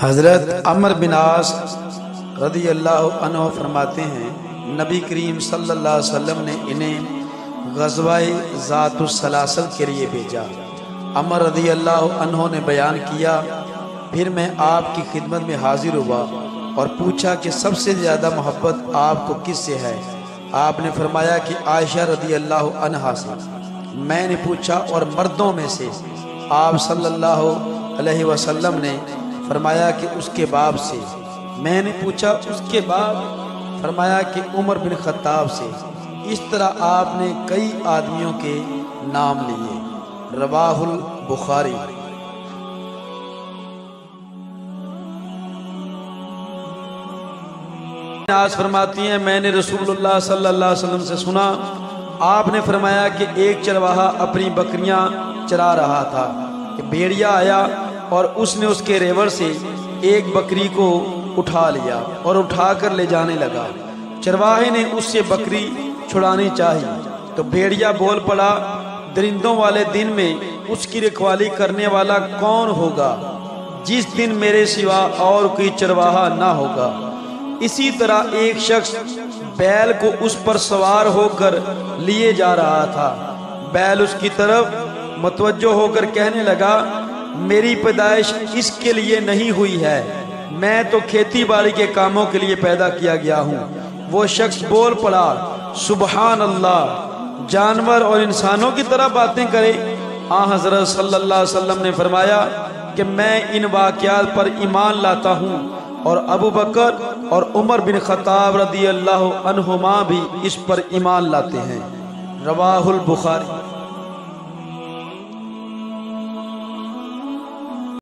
हज़रत अमर बिन आस रज़ी अल्लाह अन्हु फरमाते हैं, नबी करीम सल्लल्लाहु अलैहि वसल्लम ने इन्हें ग़ज़वाए ज़ातुस सलासल के लिए भेजा। अमर रज़ी अल्लाह अन्हु ने बयान किया, फिर मैं आपकी खिदमत में हाजिर हुआ और पूछा कि सबसे ज़्यादा मोहब्बत आपको किससे है। आपने फरमाया कि आयशा रज़ी अल्लाह अन्हा से। मैंने पूछा और मर्दों में से? आप सल्लल्लाहु अलैहि वसल्लम ने फरमाया कि उसके बाप से। मैंने पूछा उसके बाद? फरमाया कि उमर बिन खत्ताब से। इस तरह आपने कई आदमियों के नाम लिए। रवाहुल बुखारी। आज फरमाती हैं, मैंने रसूलुल्लाह सल्लल्लाहु अलैहि वसल्लम से सुना, आपने फरमाया कि एक चरवाहा अपनी बकरियां चरा रहा था कि भेड़िया आया और उसने उसके रेवड़ से एक बकरी को उठा लिया और उठाकर ले जाने लगा। चरवाहे ने उससे बकरी छुड़ानी चाहिए तो भेड़िया बोल पड़ा, दरिंदों वाले दिन में उसकी रखवाली करने वाला कौन होगा जिस दिन मेरे सिवा और कोई चरवाहा ना होगा। इसी तरह एक शख्स बैल को उस पर सवार होकर लिए जा रहा था। बैल उसकी तरफ मुतवज्जो होकर कहने लगा, मेरी पैदाइश इसके लिए नहीं हुई है, मैं तो खेती बाड़ी के कामों के लिए पैदा किया गया हूँ। वो शख्स बोल पड़ा, सुबहान अल्लाह, जानवर और इंसानों की तरह बातें करे। हज़रत सल्लल्लाहु अलैहि वसल्लम ने फरमाया कि मैं इन वाक़यात पर ईमान लाता हूँ और अबू बकर और उमर बिन खत्ताब रज़ी अल्लाह अन्हुमा भी इस पर ईमान लाते हैं। रवाहुल बुखारी।